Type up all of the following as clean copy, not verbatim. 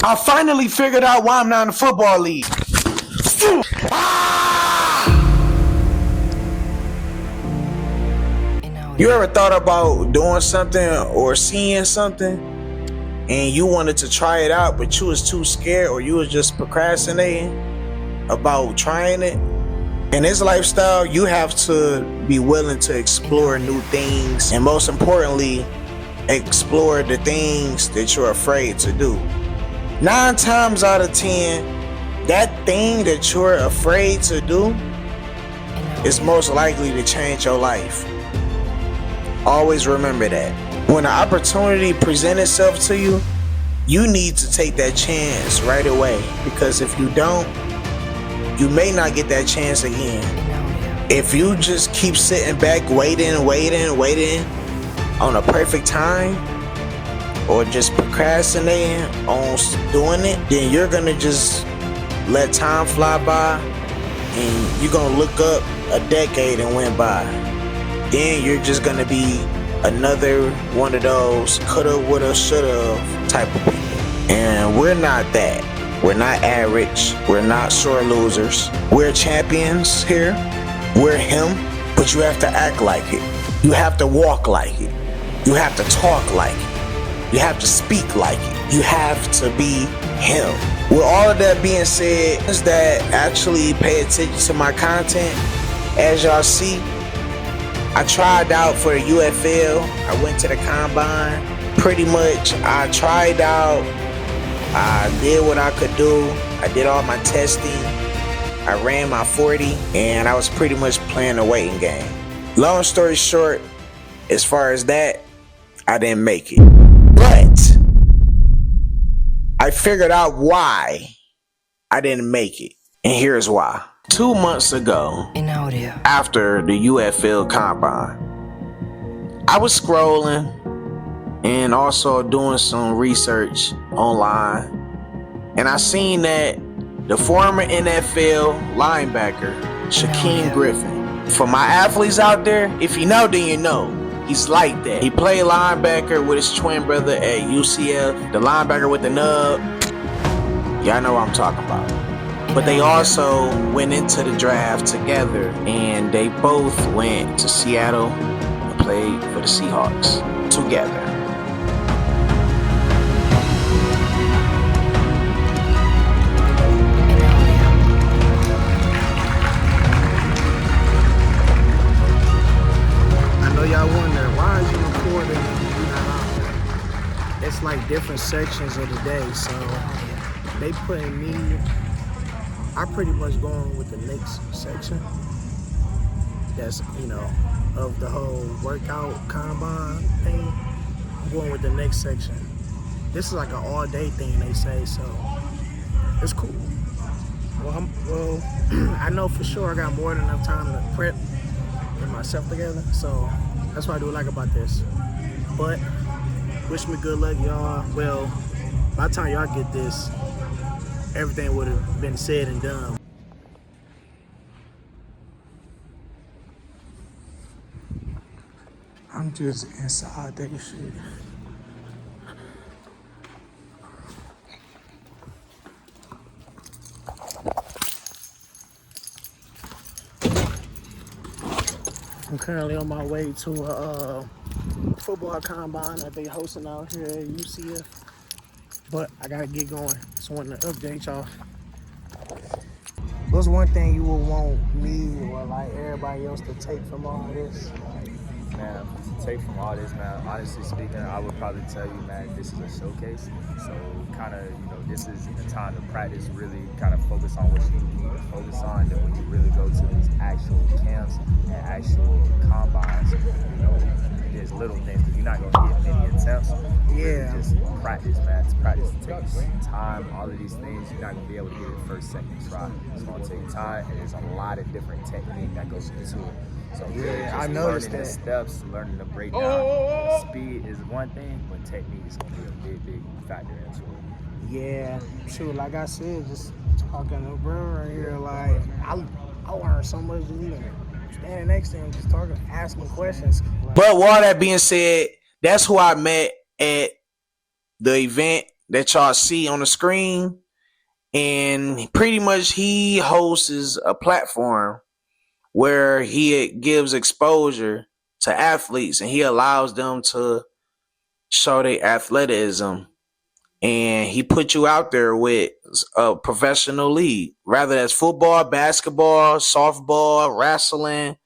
I finally figured out why I'm not in the football league. You ever thought about doing something or seeing something and you wanted to try it out, but you was too scared or you was just procrastinating about trying it? In this lifestyle, you have to be willing to explore new things, and most importantly, explore the things that you're afraid to do. 9 times out of 10, that thing that you're afraid to do is most likely to change your life. Always remember that. When the opportunity presents itself to you, you need to take that chance right away, because if you don't, you may not get that chance again. If you just keep sitting back waiting on a perfect time, or just procrastinating on doing it, then you're gonna just let time fly by, and you're gonna look up a decade and went by. Then you're just gonna be another one of those coulda, woulda, shoulda type of people. And we're not that. We're not average. We're not sore losers. We're champions here. We're him, but you have to act like it. You have to walk like it. You have to talk like it. You have to speak like it. You have to be him. With all of that being said, is that actually pay attention to my content. As y'all see, I tried out for the UFL. I went to the combine. Pretty much, I tried out. I did what I could do. I did all my testing. I ran my 40, and I was pretty much playing the waiting game. Long story short, as far as that, I didn't make it. But I figured out why I didn't make it. And here's why. 2 months ago, after the UFL combine, I was scrolling and also doing some research online, and I seen that the former NFL linebacker, Shaquem Griffin. For my athletes out there, if you know, then you know. He's like that. He played linebacker with his twin brother at UCF, the linebacker with the nub. Y'all know what I'm talking about. But they also went into the draft together, and they both went to Seattle and played for the Seahawks together. I know y'all wonder, why is you recording and you're not out there? It's like different sections of the day, so they putting me, I pretty much going with the next section. That's, you know, of the whole workout combine thing. I'm going with the next section. This is like an all day thing, they say, so it's cool. Well, I know for sure I got more than enough time to prep and myself together, so that's what I do like about this. But wish me good luck, y'all. Well, by the time y'all get this, everything would have been said and done. I'm just inside that shit. I'm currently on my way to a football combine that they hosting out here at UCF. But I gotta get going. Just wanted to update y'all. What's one thing you would want me or like everybody else to take from all this? Man, to take from all this, man, honestly speaking, I would probably tell you, man, this is a showcase. So kind of, you know, this is a time to practice, really kind of focus on what you need to focus on. Then when you really go to these actual camps and actual combines, you know, there's little things, because you're not going to get many attempts. Yeah. Really just practice, man. It's practice. It takes time. All of these things, you're not going to be able to get it first, second try. It's going to take time, and there's a lot of different technique that goes into it. So really yeah, just I noticed learning that. the steps, learning the breakdown. Speed is one thing, but technique is going to be a big factor into it. Yeah, shoot, like I said, just talking to bro right here, like, I learned so much just even standing next to him, just talking, asking questions. Like, But with all that being said, that's who I met at the event that y'all see on the screen. And pretty much he hosts a platform where he gives exposure to athletes and he allows them to show their athleticism. And he put you out there with a professional league, rather that's football, basketball, softball, wrestling,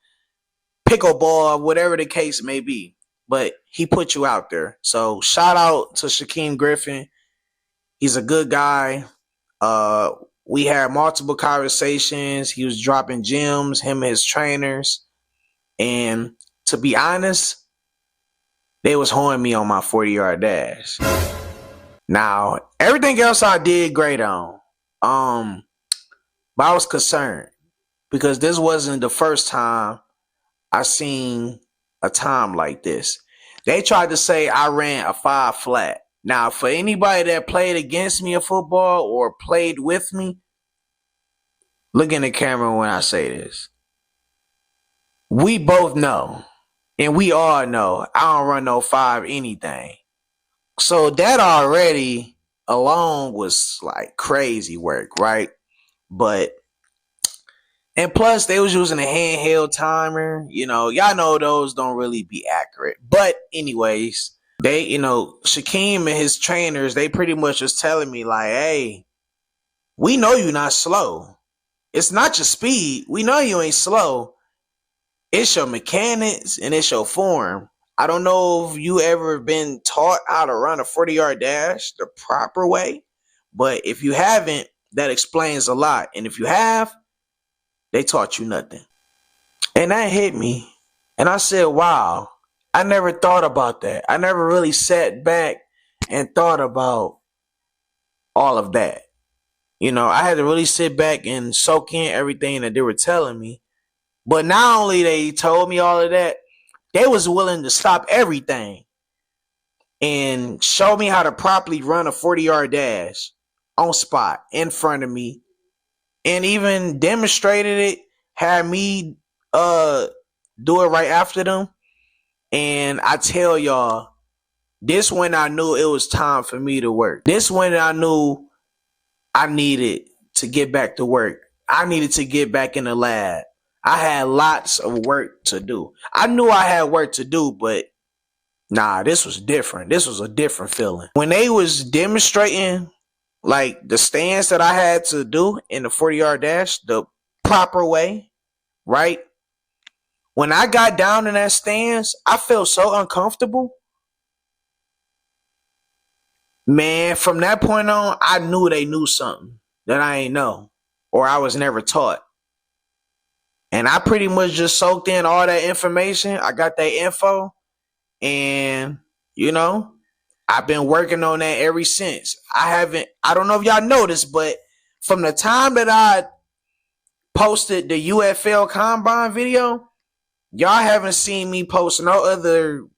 pickleball, whatever the case may be. But he put you out there. So shout out to Shaquem Griffin. He's a good guy. We had multiple conversations. He was dropping gems, him and his trainers. And to be honest, they was holding me on my 40-yard dash. Now, everything else I did great on. But I was concerned because this wasn't the first time I seen a time like this. They tried to say I ran a 5 flat. Now, for anybody that played against me in football or played with me, look in the camera when I say this. We both know, and we all know, I don't run no 5 anything. So that already alone was like crazy work, right? But, and plus they was using a handheld timer. You know, y'all know those don't really be accurate. But anyways, they, Shaquem and his trainers, they pretty much was telling me like, hey, we know you're not slow. It's not your speed. We know you ain't slow. It's your mechanics and it's your form. I don't know if you ever been taught how to run a 40-yard dash the proper way, but if you haven't, that explains a lot. And if you have, they taught you nothing. And that hit me. And I said, wow, I never thought about that. I never really sat back and thought about all of that. I had to really sit back and soak in everything that they were telling me. But not only they told me all of that, they was willing to stop everything and show me how to properly run a 40-yard dash on spot in front of me, and even demonstrated it, had me do it right after them. And I tell y'all, this when I knew it was time for me to work. This when I knew I needed to get back to work. I needed to get back in the lab. I had lots of work to do. I knew I had work to do, but nah, this was different. This was a different feeling. When they was demonstrating like the stance that I had to do in the 40-yard dash the proper way, right? When I got down in that stance, I felt so uncomfortable. Man, from that point on, I knew they knew something that I ain't know or I was never taught. And I pretty much just soaked in all that information. I got that info. And, I've been working on that ever since. I don't know if y'all noticed, but from the time that I posted the UFL Combine video, y'all haven't seen me post no other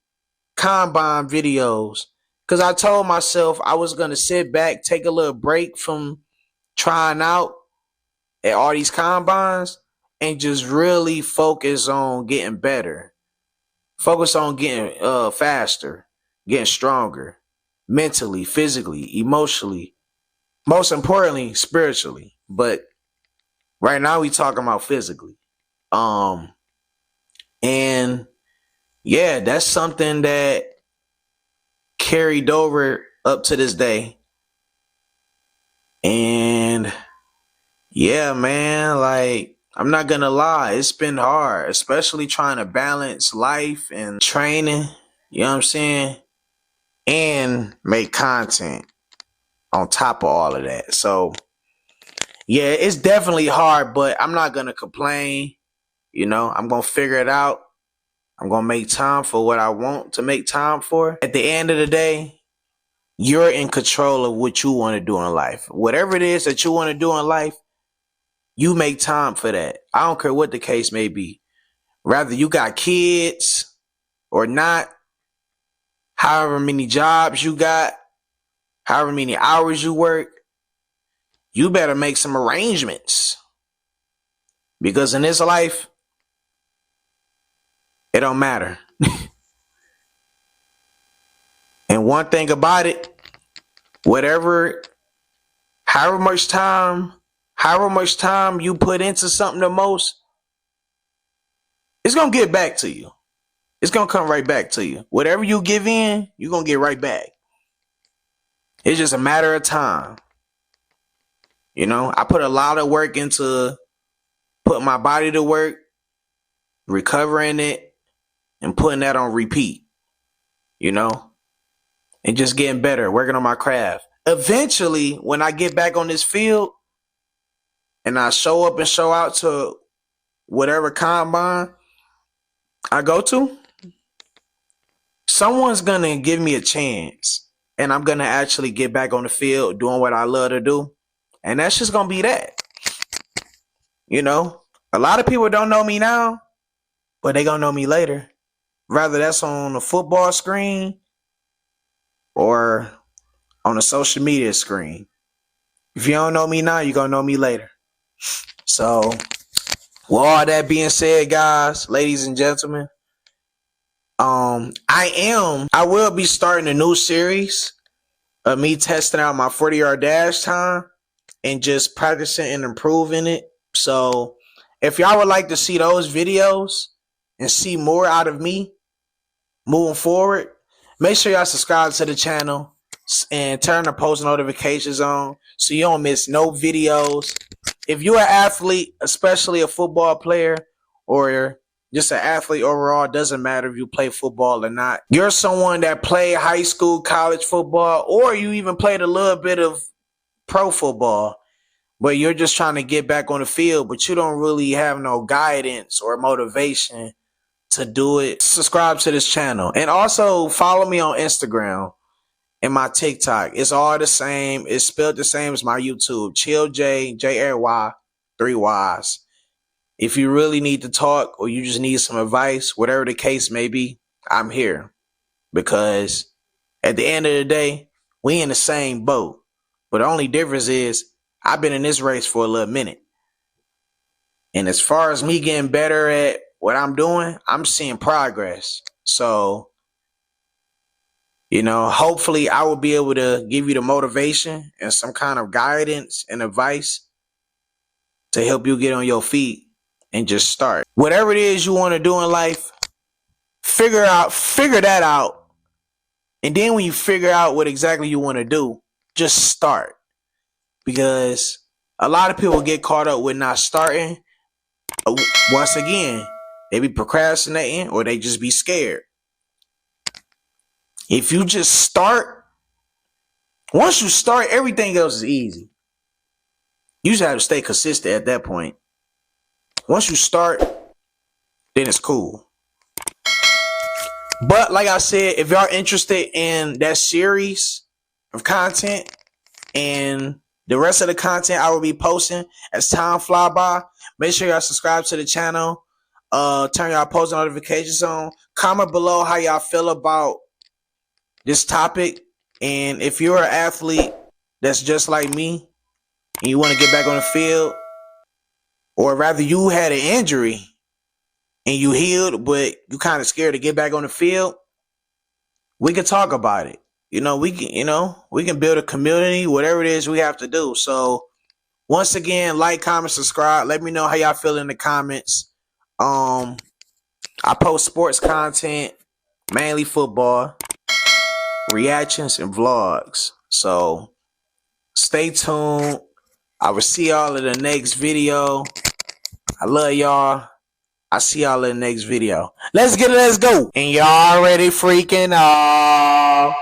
Combine videos. Because I told myself I was going to sit back, take a little break from trying out at all these Combines, and just really focus on getting better. Focus on getting faster, getting stronger, mentally, physically, emotionally, most importantly, spiritually. But right now we talking about physically. And yeah, that's something that carried over up to this day. And yeah, man, like, I'm not gonna lie, it's been hard, especially trying to balance life and training, you know what I'm saying? And make content on top of all of that. So, yeah, it's definitely hard, but I'm not gonna complain. I'm gonna figure it out. I'm gonna make time for what I want to make time for. At the end of the day, you're in control of what you want to do in life. Whatever it is that you want to do in life, you make time for that. I don't care what the case may be. Rather you got kids or not, however many jobs you got, however many hours you work, you better make some arrangements. Because in this life, it don't matter. And one thing about it, whatever, however much time you put into something the most, it's gonna get back to you. It's gonna come right back to you. Whatever you give in, you're gonna get right back. It's just a matter of time. You know, I put a lot of work into putting my body to work, recovering it, and putting that on repeat. You know, and just getting better, working on my craft. Eventually, when I get back on this field and I show up and show out to whatever combine I go to, someone's gonna give me a chance and I'm gonna actually get back on the field doing what I love to do. And that's just gonna be that. You know, a lot of people don't know me now, but they gonna know me later. Rather that's on the football screen or on the social media screen. If you don't know me now, you're gonna know me later. So, with all that being said, guys, ladies and gentlemen, I will be starting a new series of me testing out my 40-yard dash time and just practicing and improving it. So, if y'all would like to see those videos and see more out of me moving forward, make sure y'all subscribe to the channel and turn the post notifications on so you don't miss no videos. If you're an athlete, especially a football player or just an athlete overall, doesn't matter if you play football or not. You're someone that played high school, college football, or you even played a little bit of pro football, but you're just trying to get back on the field, but you don't really have no guidance or motivation to do it. Subscribe to this channel and also follow me on Instagram and my TikTok. It's all the same. It's spelled the same as my YouTube. ChillJayyy, J-A-Y, 3 Ys. If you really need to talk or you just need some advice, whatever the case may be, I'm here. Because at the end of the day, we in the same boat. But the only difference is I've been in this race for a little minute. And as far as me getting better at what I'm doing, I'm seeing progress. So, you know, hopefully I will be able to give you the motivation and some kind of guidance and advice to help you get on your feet and just start. Whatever it is you want to do in life, figure that out. And then when you figure out what exactly you want to do, just start. Because a lot of people get caught up with not starting. Once again, they be procrastinating or they just be scared. If you just start, once you start, everything else is easy. You just have to stay consistent at that point. Once you start, then it's cool. But like I said, if y'all interested in that series of content and the rest of the content I will be posting as time fly by, make sure y'all subscribe to the channel. Turn y'all post notifications on. Comment below how y'all feel about this topic. And if you're an athlete that's just like me and you want to get back on the field, or rather you had an injury and you healed, but you kind of scared to get back on the field, we can talk about it. We can build a community, whatever it is we have to do. So once again, like, comment, subscribe. Let me know how y'all feel in the comments. I post sports content, mainly football, reactions, and vlogs. So stay tuned. I will see y'all in the next video. I love y'all. I'll see y'all in the next video. Let's get it. Let's go. And y'all already freaking off.